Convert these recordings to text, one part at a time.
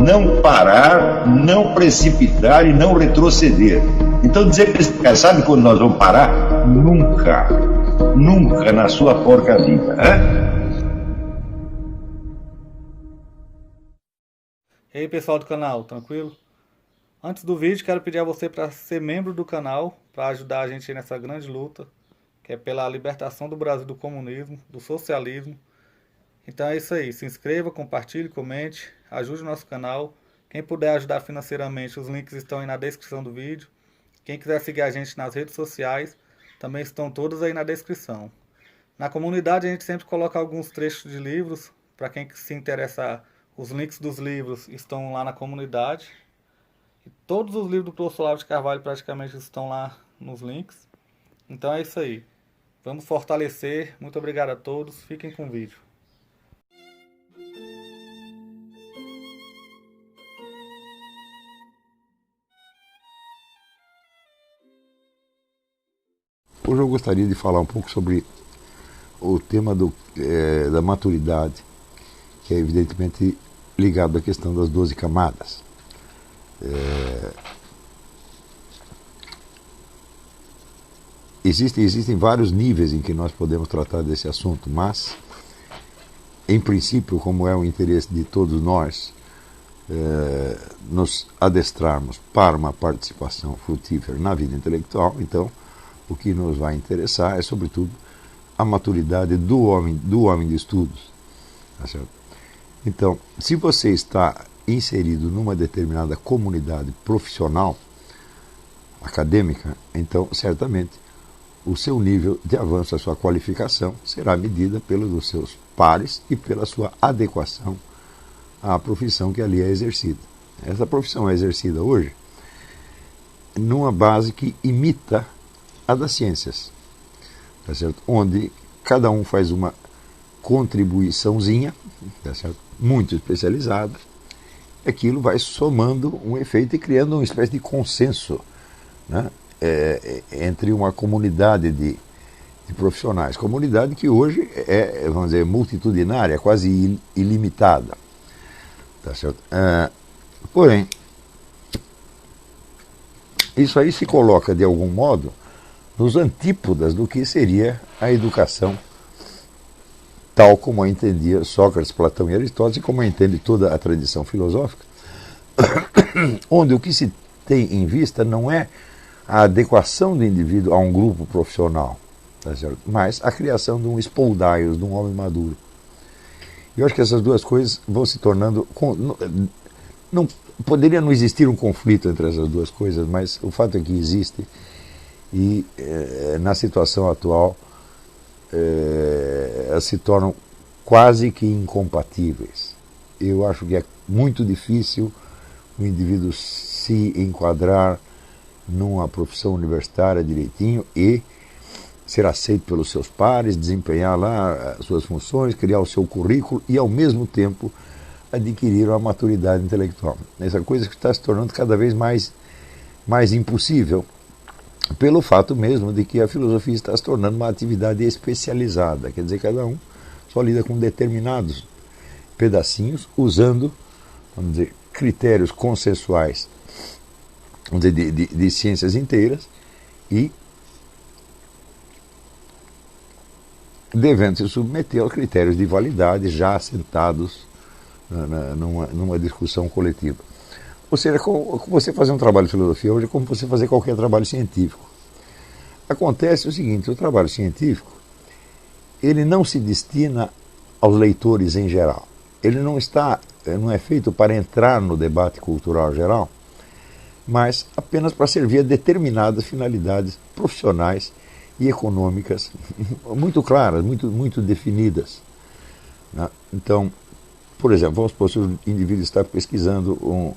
não parar, não precipitar e não retroceder. Então dizer para esse cara, sabe quando nós vamos parar? Nunca. Nunca na sua porca vida. E aí pessoal do canal, tranquilo? Antes do vídeo, quero pedir a você para ser membro do canal, para ajudar a gente nessa grande luta, que é pela libertação do Brasil do comunismo, do socialismo. Então é isso aí, se inscreva, compartilhe, comente, ajude o nosso canal. Quem puder ajudar financeiramente, os links estão aí na descrição do vídeo. Quem quiser seguir a gente nas redes sociais, também estão todos aí na descrição. Na comunidade a gente sempre coloca alguns trechos de livros, para quem se interessar, os links dos livros estão lá na comunidade. E todos os livros do professor Olavo de Carvalho praticamente estão lá nos links. Então é isso aí. Vamos fortalecer. Muito obrigado a todos. Fiquem com o vídeo. Hoje eu gostaria de falar um pouco sobre o tema da maturidade, que é evidentemente ligado à questão das 12 camadas. Existem vários níveis em que nós podemos tratar desse assunto, mas, em princípio, como é o interesse de todos nós, nos adestrarmos para uma participação frutífera na vida intelectual, então, o que nos vai interessar é, sobretudo, a maturidade do homem de estudos. Tá certo? Então, se você está inserido numa determinada comunidade profissional, acadêmica, então, certamente, o seu nível de avanço, a sua qualificação, será medida pelos seus pares e pela sua adequação à profissão que ali é exercida. Essa profissão é exercida hoje numa base que imita a das ciências, tá certo? Onde cada um faz uma contribuiçãozinha, tá certo? Muito especializada, aquilo vai somando um efeito e criando uma espécie de consenso, né? Entre uma comunidade de profissionais, comunidade que hoje é, vamos dizer, multitudinária, quase ilimitada, tá certo? Porém, isso aí se coloca de algum modo nos antípodas do que seria a educação tal como a entendia Sócrates, Platão e Aristóteles, e como a entende toda a tradição filosófica, onde o que se tem em vista não é a adequação do indivíduo a um grupo profissional, tá certo? Mas a criação de um spoldaios, de um homem maduro. Eu acho que essas duas coisas vão se tornando... Não, poderia não existir um conflito entre essas duas coisas, mas o fato é que existe. E na situação atual elas se tornam quase que incompatíveis. Eu acho que é muito difícil o indivíduo se enquadrar numa profissão universitária direitinho e ser aceito pelos seus pares, desempenhar lá as suas funções, criar o seu currículo e ao mesmo tempo adquirir uma maturidade intelectual. Essa coisa que está se tornando cada vez mais impossível, pelo fato mesmo de que a filosofia está se tornando uma atividade especializada, quer dizer, cada um só lida com determinados pedacinhos, usando, vamos dizer, critérios consensuais, vamos dizer, de ciências inteiras, e devendo se submeter aos critérios de validade já assentados numa discussão coletiva. Ou seja, como você fazer um trabalho de filosofia hoje é como você fazer qualquer trabalho científico. Acontece o seguinte: o trabalho científico ele não se destina aos leitores em geral. Ele não é feito para entrar no debate cultural geral, mas apenas para servir a determinadas finalidades profissionais e econômicas muito claras, muito definidas, né? Então, por exemplo, vamos supor que o indivíduo está pesquisando um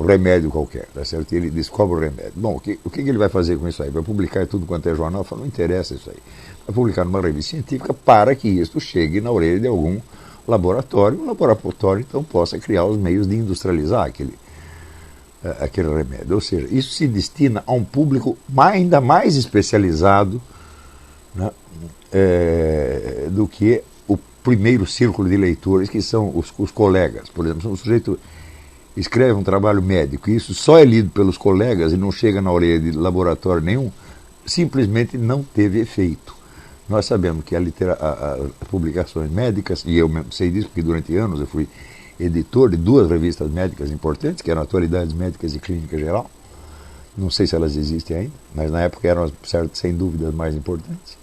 remédio qualquer, tá certo? Ele descobre o remédio. Bom, o que ele vai fazer com isso aí? Vai publicar em tudo quanto é jornal? Fala, não interessa isso aí. Vai publicar numa revista científica para que isto chegue na orelha de algum laboratório. O laboratório, então, possa criar os meios de industrializar aquele remédio. Ou seja, isso se destina a um público ainda mais especializado, né, do que primeiro círculo de leitores, que são os colegas. Por exemplo, se um sujeito escreve um trabalho médico e isso só é lido pelos colegas e não chega na orelha de laboratório nenhum, simplesmente não teve efeito. Nós sabemos que as publicações médicas, e eu mesmo sei disso porque durante anos eu fui editor de 2 revistas médicas importantes, que eram Atualidades Médicas e Clínica Geral. Não sei se elas existem ainda, mas na época eram, sem dúvida, as mais importantes.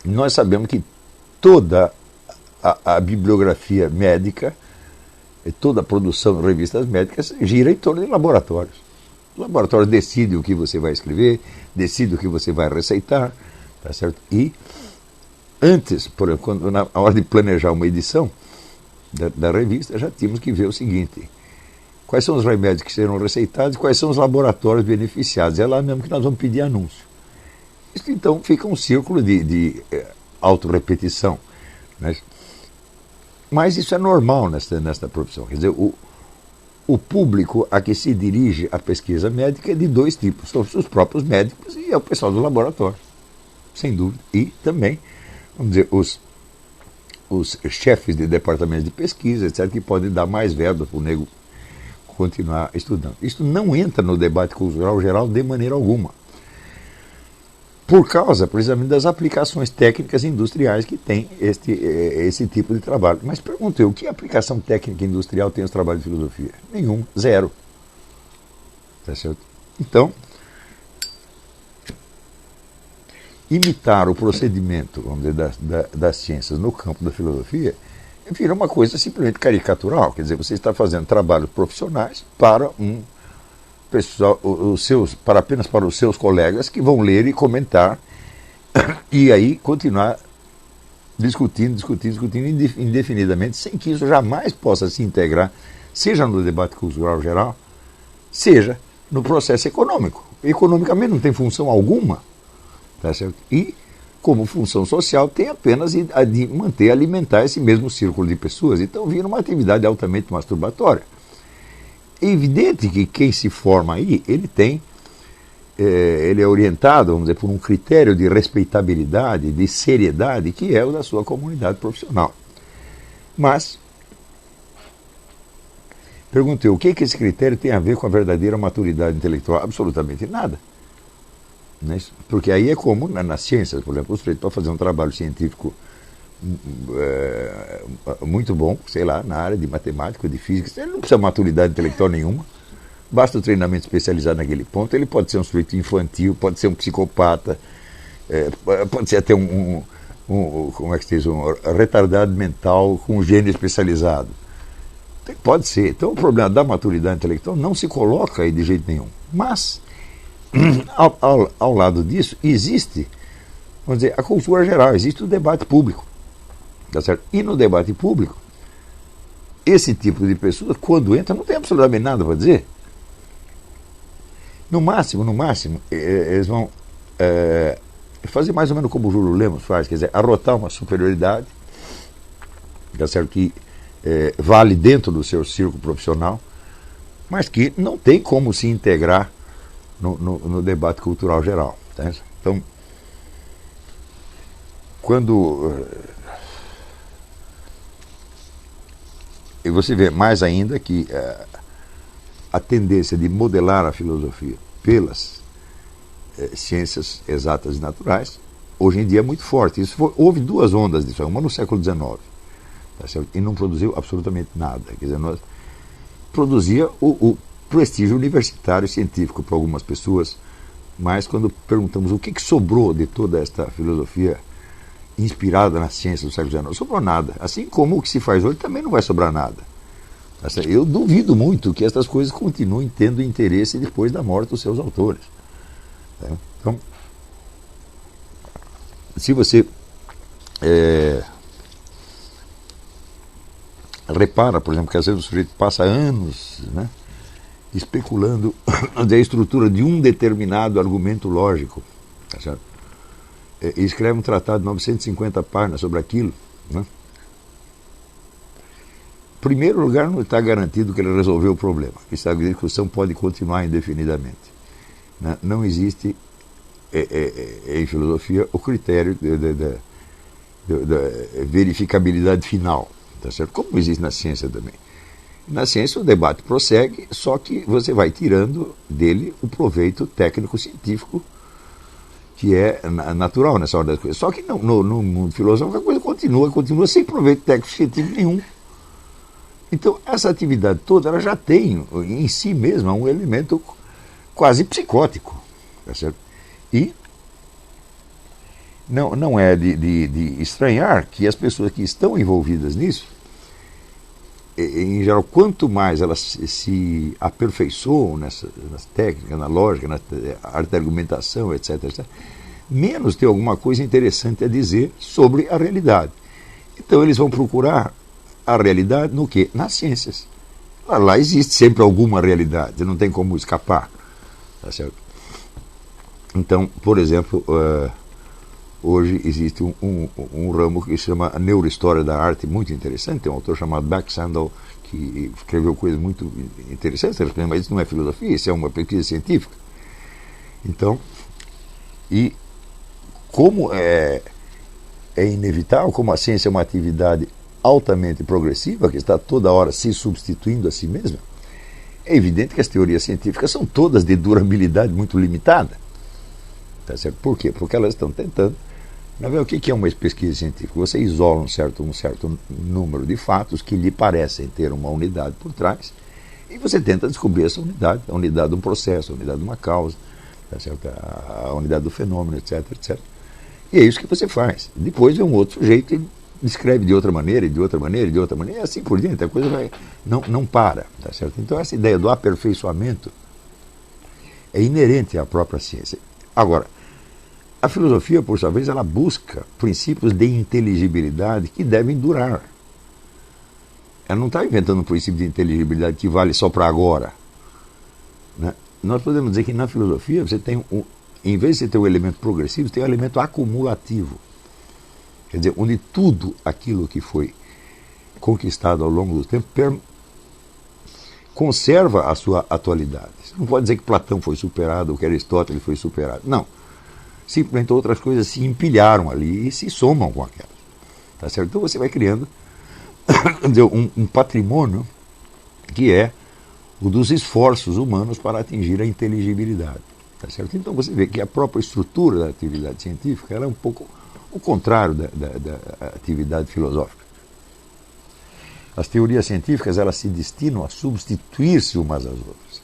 Nós sabemos que toda a bibliografia médica, toda a produção de revistas médicas gira em torno de laboratórios. Os laboratórios decidem o que você vai escrever, decidem o que você vai receitar, tá certo? E antes, por exemplo, na hora de planejar uma edição da revista, já tínhamos que ver o seguinte: quais são os remédios que serão receitados e quais são os laboratórios beneficiados. É lá mesmo que nós vamos pedir anúncio. Isso, então, fica um círculo de autorrepetição, né? Mas isso é normal nesta profissão. Quer dizer, o público a que se dirige a pesquisa médica é de 2 tipos. São os próprios médicos e é o pessoal do laboratório, sem dúvida. E também, vamos dizer, os chefes de departamentos de pesquisa, etc., que podem dar mais verba para o nego continuar estudando. Isso não entra no debate cultural geral de maneira alguma, por causa, precisamente, das aplicações técnicas industriais que tem esse tipo de trabalho. Mas pergunto eu, que aplicação técnica industrial tem os trabalhos de filosofia? Nenhum, 0. Tá certo? Então, imitar o procedimento, vamos dizer, das ciências no campo da filosofia vira uma coisa simplesmente caricatural. Quer dizer, você está fazendo trabalhos profissionais para pessoal, apenas para os seus colegas que vão ler e comentar e aí continuar discutindo indefinidamente, sem que isso jamais possa se integrar, seja no debate cultural geral, seja no processo econômico. Economicamente não tem função alguma, tá certo? E, como função social, tem apenas a de manter, alimentar esse mesmo círculo de pessoas. Então vira uma atividade altamente masturbatória. É evidente que quem se forma aí, ele é orientado, vamos dizer, por um critério de respeitabilidade, de seriedade, que é o da sua comunidade profissional. Mas, perguntei, o que esse critério tem a ver com a verdadeira maturidade intelectual? Absolutamente nada. Porque aí é como nas ciências, por exemplo, o sujeito para fazer um trabalho científico muito bom, sei lá, na área de matemática ou de física, ele não precisa de maturidade intelectual nenhuma, basta o treinamento especializado naquele ponto. Ele pode ser um sujeito infantil, pode ser um psicopata, pode ser até como é que se diz, um retardado mental com um gênio especializado. Pode ser. Então o problema da maturidade intelectual não se coloca aí de jeito nenhum. Mas, ao lado disso, existe, vamos dizer, a cultura geral, existe o debate público. Tá certo? E no debate público, esse tipo de pessoas, quando entra, não tem absolutamente nada para dizer. No máximo, eles vão fazer mais ou menos como o Júlio Lemos faz, quer dizer, arrotar uma superioridade, tá certo? Que vale dentro do seu círculo profissional, mas que não tem como se integrar no debate cultural geral. Tá? Então, quando e você vê mais ainda que a tendência de modelar a filosofia pelas ciências exatas e naturais, hoje em dia é muito forte. Houve 2 ondas disso, uma no século XIX, tá certo? E não produziu absolutamente nada. Quer dizer, produzia o prestígio universitário e científico para algumas pessoas, mas quando perguntamos o que sobrou de toda esta filosofia inspirada na ciência do século XIX, não sobrou nada. Assim como o que se faz hoje também não vai sobrar nada. Eu duvido muito que estas coisas continuem tendo interesse depois da morte dos seus autores. Então, se você repara, por exemplo, que às vezes o sujeito passa anos, né, especulando a estrutura de um determinado argumento lógico, tá certo? E escreve um tratado de 950 páginas sobre aquilo, né? Em primeiro lugar, não está garantido que ele resolveu o problema. A discussão pode continuar indefinidamente. Não existe em filosofia o critério verificabilidade final, tá certo? Como existe na ciência também. Na ciência o debate prossegue, só que você vai tirando dele o proveito técnico-científico que é natural nessa ordem das coisas. Só que no mundo filosófico a coisa continua sem proveito técnico-científico nenhum. Então essa atividade toda ela já tem em si mesma um elemento quase psicótico, tá certo? E não é de estranhar que as pessoas que estão envolvidas nisso, em geral, quanto mais elas se aperfeiçoam nas técnicas, na lógica, na arte da argumentação, etc., menos tem alguma coisa interessante a dizer sobre a realidade. Então eles vão procurar a realidade no quê? Nas ciências. Lá existe sempre alguma realidade, não tem como escapar. Tá certo? Então, por exemplo, hoje existe um ramo que se chama a neurohistória da arte, muito interessante. Tem um autor chamado Beck Sandel que escreveu coisas muito interessantes, mas isso não é filosofia, isso é uma pesquisa científica. Então, e como é inevitável, como a ciência é uma atividade altamente progressiva, que está toda hora se substituindo a si mesma, é evidente que as teorias científicas são todas de durabilidade muito limitada. Tá certo? Por quê? Porque elas estão tentando. O que é uma pesquisa científica? Você isola um certo número de fatos que lhe parecem ter uma unidade por trás e você tenta descobrir essa unidade, a unidade de um processo, a unidade de uma causa, tá certo? A unidade do fenômeno, etc, etc. E é isso que você faz. Depois vem um outro sujeito e descreve de outra maneira, e de outra maneira, e de outra maneira, e assim por diante. A coisa não para, tá certo? Então essa ideia do aperfeiçoamento é inerente à própria ciência. Agora, a filosofia, por sua vez, ela busca princípios de inteligibilidade que devem durar. Ela não está inventando um princípio de inteligibilidade que vale só para agora. Né? Nós podemos dizer que na filosofia você tem, em vez de você ter um elemento progressivo, você tem um elemento acumulativo. Quer dizer, onde tudo aquilo que foi conquistado ao longo do tempo conserva a sua atualidade. Você não pode dizer que Platão foi superado ou que Aristóteles foi superado. Não. Simplesmente outras coisas se empilharam ali e se somam com aquelas. Tá certo? Então você vai criando um patrimônio que é o dos esforços humanos para atingir a inteligibilidade. Tá certo? Então você vê que a própria estrutura da atividade científica ela é um pouco o contrário da atividade filosófica. As teorias científicas elas se destinam a substituir-se umas às outras,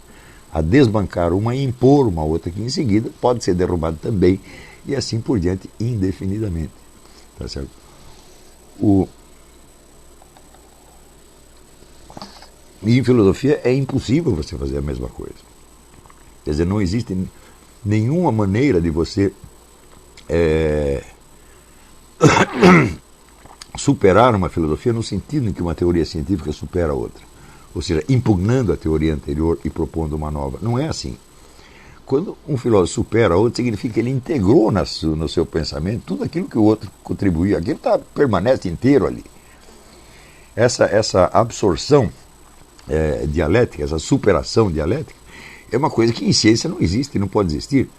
a desbancar uma e impor uma outra que em seguida pode ser derrubada também e assim por diante indefinidamente. Tá certo? E em filosofia é impossível você fazer a mesma coisa. Quer dizer, não existe nenhuma maneira de você superar uma filosofia no sentido em que uma teoria científica supera a outra. Ou seja, impugnando a teoria anterior e propondo uma nova. Não é assim. Quando um filósofo supera a outro, significa que ele integrou no seu pensamento tudo aquilo que o outro contribuiu. Aquilo permanece inteiro ali. Essa absorção dialética, essa superação dialética, é uma coisa que em ciência não existe, não pode existir.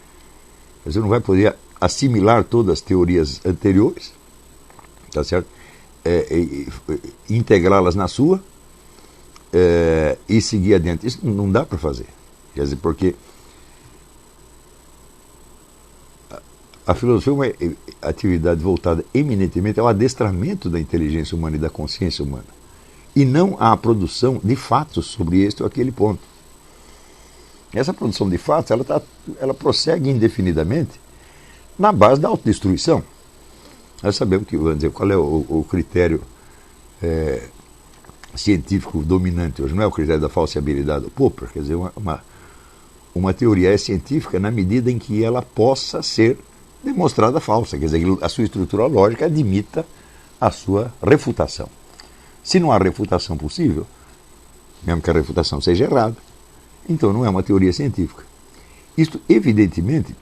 Você não vai poder assimilar todas as teorias anteriores, tá certo? Integrá-las na sua, e seguir adiante. Isso não dá para fazer. Quer dizer, porque a filosofia é uma atividade voltada eminentemente ao adestramento da inteligência humana e da consciência humana, e não à produção de fatos sobre este ou aquele ponto. Essa produção de fatos ela prossegue indefinidamente na base da autodestruição. Nós sabemos que, vamos dizer, qual é o critério científico dominante hoje, não é o critério da falseabilidade do Popper. Quer dizer, uma teoria é científica na medida em que ela possa ser demonstrada falsa, quer dizer, que a sua estrutura lógica admita a sua refutação. Se não há refutação possível, mesmo que a refutação seja errada, então não é uma teoria científica. Isto, evidentemente,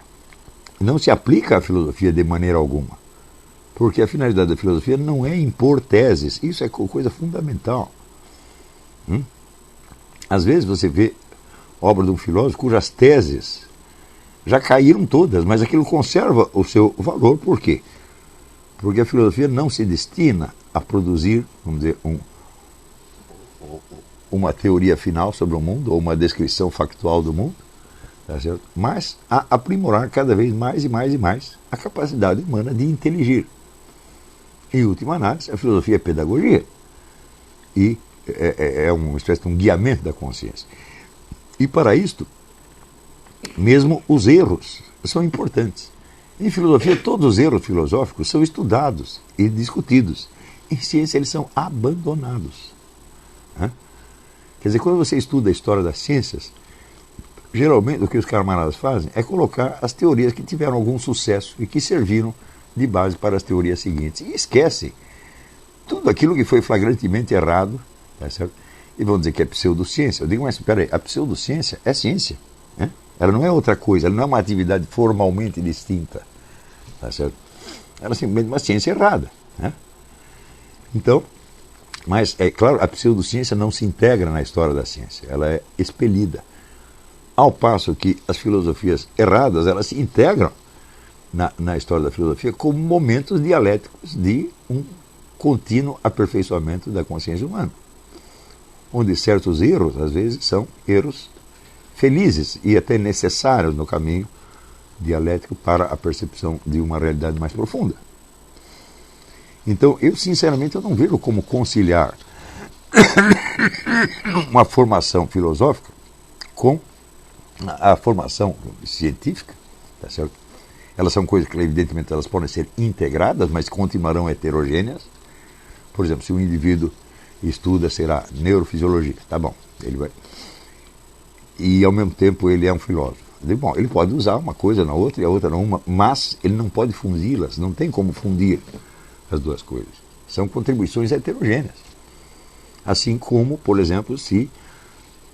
não se aplica à filosofia de maneira alguma, porque a finalidade da filosofia não é impor teses, isso é coisa fundamental. Às vezes você vê obra de um filósofo cujas teses já caíram todas, mas aquilo conserva o seu valor. Por quê? Porque a filosofia não se destina a produzir, vamos dizer, uma teoria final sobre o mundo, ou uma descrição factual do mundo, tá certo? Mas a aprimorar cada vez mais e mais e mais a capacidade humana de inteligir. Em última análise, a filosofia é pedagogia e é uma espécie de um guiamento da consciência. E para isto, mesmo os erros são importantes. Em filosofia, todos os erros filosóficos são estudados e discutidos. Em ciência, eles são abandonados. Né? Quer dizer, quando você estuda a história das ciências, geralmente o que os camaradas fazem é colocar as teorias que tiveram algum sucesso e que serviram de base para as teorias seguintes. E esquecem tudo aquilo que foi flagrantemente errado, tá certo? E vão dizer que é pseudociência. Eu digo, mas espera aí, a pseudociência é ciência. Né? Ela não é outra coisa, ela não é uma atividade formalmente distinta. Tá certo? Ela é simplesmente uma ciência errada. Né? Então, mas é claro, a pseudociência não se integra na história da ciência, ela é expelida. Ao passo que as filosofias erradas, elas se integram na história da filosofia como momentos dialéticos de um contínuo aperfeiçoamento da consciência humana. Onde certos erros, às vezes, são erros felizes e até necessários no caminho dialético para a percepção de uma realidade mais profunda. Então, eu sinceramente eu não vejo como conciliar uma formação filosófica com a formação científica, tá certo? Elas são coisas que, evidentemente, elas podem ser integradas, mas continuarão heterogêneas. Por exemplo, se um indivíduo estuda, será neurofisiologia, tá bom, ele vai. E, ao mesmo tempo, ele é um filósofo. Bom, ele pode usar uma coisa na outra e a outra na uma, mas ele não pode fundi-las, não tem como fundir as duas coisas. São contribuições heterogêneas. Assim como, por exemplo, se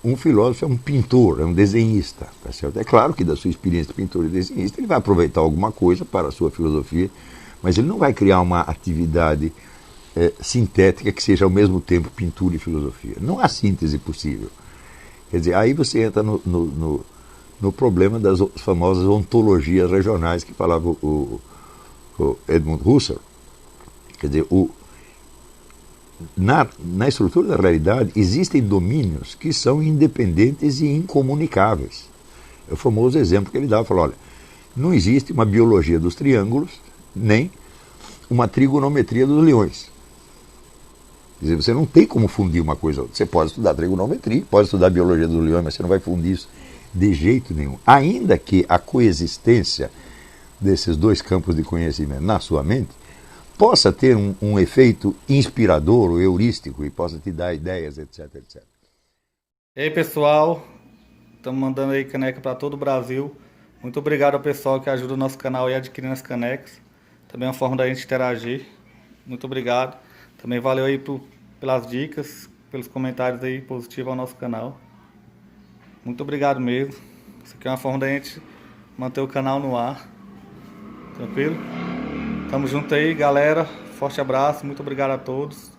um filósofo é um pintor, é um desenhista, tá certo? É claro que da sua experiência de pintor e desenhista ele vai aproveitar alguma coisa para a sua filosofia, mas ele não vai criar uma atividade sintética que seja ao mesmo tempo pintura e filosofia. Não há síntese possível. Quer dizer, aí você entra no problema das famosas ontologias regionais que falava o Edmund Husserl. Quer dizer, na estrutura da realidade existem domínios que são independentes e incomunicáveis. É o famoso exemplo que ele dava, falou, olha, não existe uma biologia dos triângulos, nem uma trigonometria dos leões. Quer dizer, você não tem como fundir uma coisa. Você pode estudar trigonometria, pode estudar biologia dos leões, mas você não vai fundir isso de jeito nenhum. Ainda que a coexistência desses dois campos de conhecimento na sua mente possa ter um efeito inspirador ou heurístico e possa te dar ideias, etc, etc. E aí, pessoal, estamos mandando aí caneca para todo o Brasil. Muito obrigado ao pessoal que ajuda o nosso canal aí adquirindo as canecas. Também é uma forma da gente interagir. Muito obrigado. Também valeu aí pelas dicas, pelos comentários aí positivos ao nosso canal. Muito obrigado mesmo. Isso aqui é uma forma da gente manter o canal no ar. Tranquilo? Tamo junto aí, galera. Forte abraço, muito obrigado a todos.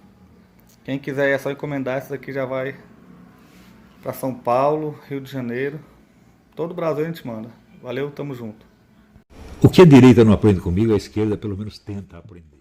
Quem quiser é só encomendar, essa daqui já vai para São Paulo, Rio de Janeiro. Todo o Brasil a gente manda. Valeu, tamo junto. O que a direita não aprende comigo, a esquerda pelo menos tenta aprender.